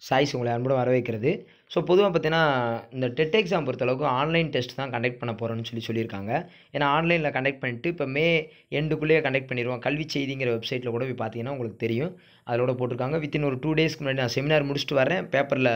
Choice உங்களை அன்புடன் வரவேற்கிறது. ஸோ பொதுவாக பார்த்தீங்கன்னா, இந்த டெட் எக்ஸாம் பொறுத்தளவுக்கு ஆன்லைன் டெஸ்ட் தான் கண்டக்ட் பண்ண போகிறோம்னு சொல்லியிருக்காங்க. ஏன்னா ஆன்லைனில் கண்டக்ட் பண்ணிட்டு இப்போ மே எண்டுக்குள்ளேயே கண்டக்ட் பண்ணிடுவோம். கல்வி செய்திங்கிற வெப்சைட்டில் கூட போய் பார்த்தீங்கன்னா உங்களுக்கு தெரியும். அதில் கூட போட்டிருக்காங்க. வித்தின் ஒரு 2 டேஸ்க்கு முன்னாடி நான் செமினார் முடிச்சுட்டு வரேன். பேப்பரில்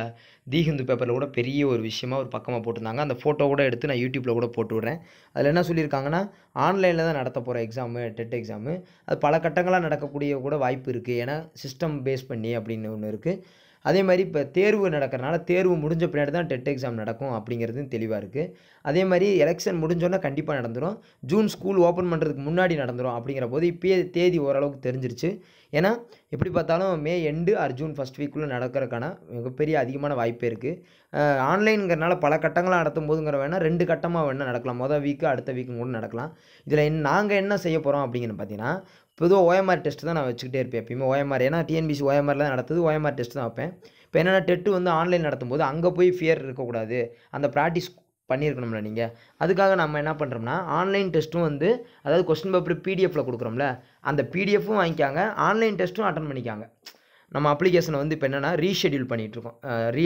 தி ஹிந்து பேப்பரில் கூட பெரிய ஒரு விஷயமா ஒரு பக்கமாக போட்டிருந்தாங்க. அந்த ஃபோட்டோ கூட எடுத்து நான் யூடியூப்பில் கூட போட்டு விட்றேன். அதில் என்ன சொல்லியிருக்காங்கன்னா, ஆன்லைனில் தான் நடத்த போகிற எக்ஸாமு, டெட் எக்ஸாமு. அது பல கட்டங்களாக நடக்கக்கூடிய கூட வாய்ப்பு இருக்குது. ஏன்னா சிஸ்டம் பேஸ் பண்ணி அப்படின்னு ஒன்று இருக்குது. அதே மாதிரி இப்போ தேர்வு நடக்கிறனால தேர்வு முடிஞ்ச பின்னாடி தான் டெட் எக்ஸாம் நடக்கும் அப்படிங்கிறதும் தெளிவாக இருக்குது. அதே மாதிரி எலெக்ஷன் முடிஞ்சோன்னா கண்டிப்பாக நடந்துடும். ஜூன் ஸ்கூல் ஓப்பன் பண்ணுறதுக்கு முன்னாடி நடந்துடும். அப்படிங்கிற போது இப்போயே தேதி ஓரளவுக்கு தெரிஞ்சிருச்சு. ஏன்னா எப்படி பார்த்தாலும் மே எண்டு ஆர் ஜூன் ஃபஸ்ட் வீக்குள்ளே நடக்கிறதுக்கான மிகப்பெரிய அதிகமான வாய்ப்பே இருக்குது. ஆன்லைனுங்கிறனால பல கட்டங்களாக நடத்தும் போதுங்கிற வேணால் 2 கட்டமாக வேணால் நடக்கலாம். மொதல் வீக்கு அடுத்த வீக்கும் கூட நடக்கலாம். இதில் நாங்கள் என்ன செய்ய போகிறோம் அப்படிங்கிறது பார்த்தீங்கன்னா, பொதுவாக ஓஎம்ஆர் டெஸ்ட் தான் நான் வச்சுக்கிட்டே இருப்பேன் எப்பயுமே. ஓஎம்ஆர் ஏன்னா டிஎன்பிசி ஓஎம்ஆரில் தான் நடத்துது. ஓஎம்ஆர் டெஸ்ட் தான் வைப்பேன். இப்போ என்னென்னா டெட்டு வந்து ஆன்லைன் நடத்தும்போது அங்கே போய் ஃபியர் இருக்கக்கூடாது. அந்த ப்ராக்டிஸ் பண்ணியிருக்கணும்ல நீங்கள். அதுக்காக நம்ம என்ன பண்ணுறோம்னா, ஆன்லைன் டெஸ்ட்டும் வந்து அதாவது கொஸ்டின் பேப்பர் பிடிஎஃப்பில் கொடுக்குறோம்ல, அந்த பிடிஎஃப்பும் வாங்கிக்காங்க, ஆன்லைன் டெஸ்ட்டும் அட்டன் பண்ணிக்காங்க. நம்ம அப்ளிகேஷனை வந்து இப்போ என்னென்னா ரீஷெட்யூல் பண்ணிகிட்ருக்கோம்,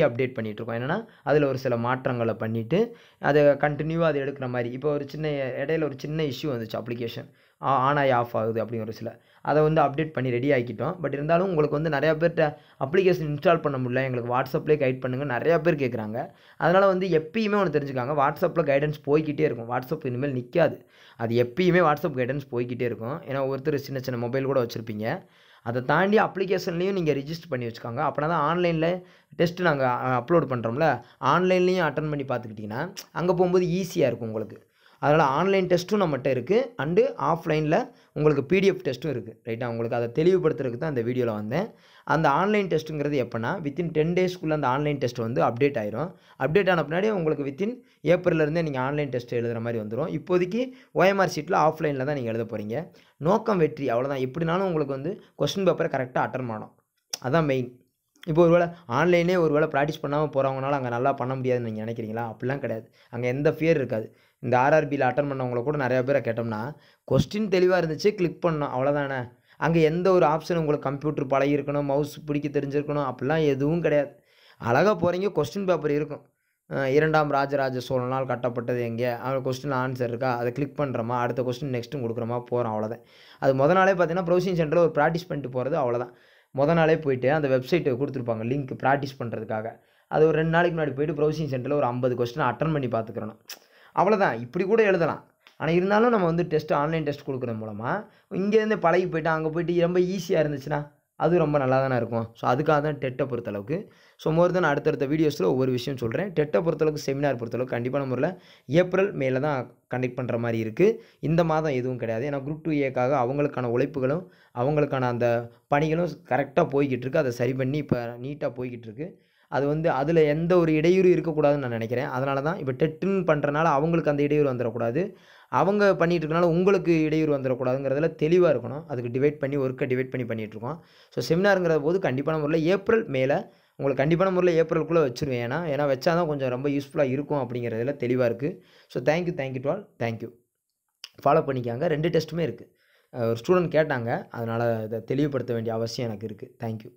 அப்டேட் பண்ணிகிட்ருக்கோம். என்னென்னா அதில் ஒரு சில மாற்றங்களை பண்ணிவிட்டு அதை கண்டினியூவாக அதை எடுக்கிற மாதிரி. இப்போ ஒரு சின்ன இடையில ஒரு சின்ன இஷ்யூ வந்துச்சு. அப்ளிகேஷன் ஆன் ஆகி ஆஃப் ஆகுது அப்படிங்கிற சில அதை வந்து அப்டேட் பண்ணி ரெடி ஆக்கிட்டோம். பட் இருந்தாலும் உங்களுக்கு வந்து நிறையா பேர்கிட்ட அப்ளிகேஷன் இன்ஸ்டால் பண்ண முடியல, எங்களுக்கு வாட்ஸ்அப்லேயே கைட் பண்ணுங்கள் நிறையா பேர் கேட்குறாங்க. அதனால் வந்து எப்பயுமே ஒன்று தெரிஞ்சுக்காங்க, வாட்ஸ்அப்பில் கைடன்ஸ் போய்கிட்டே இருக்கும். வாட்ஸ்அப் இனிமேல் நிற்காது. அது எப்பயுமே வாட்ஸ்அப் கைடன்ஸ் போய்கிட்டே இருக்கும். ஏன்னா ஒருத்தர் சின்ன சின்ன மொபைல் கூட வச்சுருப்பீங்க. அதை தாண்டி அப்ளிகேஷன்லேயும் நீங்கள் ரிஜிஸ்டர் பண்ணி வச்சுக்காங்க. அப்படின்னா தான் ஆன்லைனில் டெஸ்ட்டு நாங்கள் அப்லோட் பண்ணுறோம்ல, ஆன்லைன்லேயும் அட்டன் பண்ணி பார்த்துக்கிட்டிங்கன்னா அங்கே போகும்போது ஈஸியாக இருக்கும் உங்களுக்கு. அதனால் ஆன்லைன் டெஸ்ட்டும் நம்மகிட்ட இருக்குது. அண்டு ஆஃப்லைனில் உங்களுக்கு பிடிஎஃப் டெஸ்ட்டும் இருக்குது. ரைட்டா? உங்களுக்கு அதை தெளிவுபடுத்துறதுக்கு தான் இந்த வீடியோவில் வந்தேன். அந்த ஆன்லைன் டெஸ்ட்டுங்கிறது எப்போனா வித்தின் 10 டேஸ்க்குள்ளே அந்த ஆன்லைன் டெஸ்ட் வந்து அப்டேட் ஆயிரும். அப்டேட் ஆன பின்னாடி உங்களுக்கு வித்தின் ஏப்ரல்லேருந்தே நீங்கள் ஆன்லைன் டெஸ்ட் எழுதுகிற மாதிரி வந்துடும். இப்போதைக்கு ஓஎம்ஆர் ஷீட்டில் ஆஃப்லைனில் தான் நீங்கள் எழுத போகிறீங்க. நோக்கம் வெற்றி, அவ்வளோதான். எப்படினாலும் உங்களுக்கு வந்து கொஸ்டின் பேப்பரை கரெக்டாக அட்டன் பண்ணணும். அதான் மெயின். இப்போ ஒரு வேளை ஆன்லைனே ஒரு வேளை ப்ராக்டிஸ் பண்ணாமல் போகிறவங்கனால அங்கே நல்லா பண்ண முடியாதுன்னு நீங்கள் நினைக்கிறீங்களா? அப்படிலாம் கிடையாது. அங்கே எந்த ஃபியர் இருக்காது. இந்த ஆர்ஆர்பியில் அட்டன் பண்ணவங்கள கூட நிறையா பேரை கேட்டோம்னா, கொஸ்டின் தெளிவாக இருந்துச்சு, கிளிக் பண்ணோம், அவ்வளோதானே. அங்கே எந்த ஒரு ஆப்ஷனும் உங்களுக்கு கம்ப்யூட்டர் பழகிருக்கணும், மவுஸ் பிடிக்க தெரிஞ்சிருக்கணும், அப்படிலாம் எதுவும் கிடையாது. அழகாக போகிறீங்க, கொஸ்டின் பேப்பர் இருக்கும். 2ஆம் ராஜராஜ சோழனால் கட்டப்பட்டது எங்கே, கொஸ்டின் ஆன்சர் இருக்கா, அதை கிளிக் பண்ணுறோமா, அடுத்த கொஸ்டின் நெக்ஸ்ட்டும் கொடுக்குறோமா, போகிறோம், அவ்வளோதான். அது மொதல் நாளே பார்த்தீங்கன்னா ப்ரௌசிங் சென்டரில் ஒரு ப்ராக்டிஸ் பண்ணிட்டு போகிறது, அவ்வளோதான். மொதல் நாளே போய்ட்டு அந்த வெப்சைட்டை கொடுத்துருப்பாங்க லிங்க் ப்ராக்டிஸ் பண்ணுறதுக்காக. அது ஒரு 2 நாளைக்கு முன்னாடி போய்ட்டு ப்ரௌசிங் சென்டரில் ஒரு 50 கொஸ்டின் அட்டன் பண்ணி பார்த்துக்கிறணும். அவ்வளோதான். இப்படி கூட எழுதலாம். ஆனால் இருந்தாலும் நம்ம வந்து டெஸ்ட் ஆன்லைன் டெஸ்ட் கொடுக்குறது மூலமாக இங்கேருந்து பழகி போய்ட்டு அங்கே போய்ட்டு ரொம்ப ஈஸியாக இருந்துச்சுன்னா அது ரொம்ப நல்லா தானே இருக்கும். ஸோ அதுக்காக தான் டெட்டை பொறுத்தளவுக்கு. ஸோ மோர் தென் அடுத்தடுத்த வீடியோஸில் ஒவ்வொரு விஷயம் சொல்கிறேன். டெட்டை பொறுத்தளவுக்கு செமினார் பொறுத்தளவுக்கு கண்டிப்பான முறையில் ஏப்ரல் மேல தான் கண்டக்ட் பண்ணுற மாதிரி இருக்குது. இந்த மாதம் எதுவும் கிடையாது. ஏன்னா குரூப் 2ஏக்காக அவங்களுக்கான உழைப்புகளும் அவங்களுக்கான அந்த பணிகளும் கரெக்டாக போய்கிட்டு இருக்குது. அதை சரி பண்ணி இப்போ நீட்டாக போய்கிட்டு இருக்குது. அது வந்து அதில் எந்த ஒரு இடையூறு இருக்கக்கூடாதுன்னு நான் நினைக்கிறேன். அதனால தான் இப்போ டெட்டுன்னு பண்ணுறனால அவங்களுக்கு அந்த இடையூறு வந்துடக்கூடாது, அவங்க பண்ணிகிட்டு இருக்கனால உங்களுக்கு இடையூறு வந்துடக்கூடாதுங்கிறதுல தெளிவாக இருக்கணும். அதுக்கு ஒர்க்கை டிவைட் பண்ணி பண்ணிகிட்ருக்கோம். ஸோ செமினாருங்கிற போது கண்டிப்பான முறையில் ஏப்ரல் மேல உங்களுக்கு கண்டிப்பான முறையில் ஏப்ரலுக்குள்ளே வச்சுருவேன். ஏன்னா வச்சா தான் கொஞ்சம் ரொம்ப யூஸ்ஃபுல்லாக இருக்கும் அப்படிங்கிறதுல தெளிவாக இருக்குது. So thank you to all. Thank you. Follow பண்ணிக்காங்க. 2 டெஸ்ட்டுமே இருக்குது. ஒரு ஸ்டூடெண்ட் கேட்டாங்க, அதனால் இதை தெளிவுபடுத்த வேண்டிய அவசியம் எனக்கு இருக்குது. தேங்க்யூ.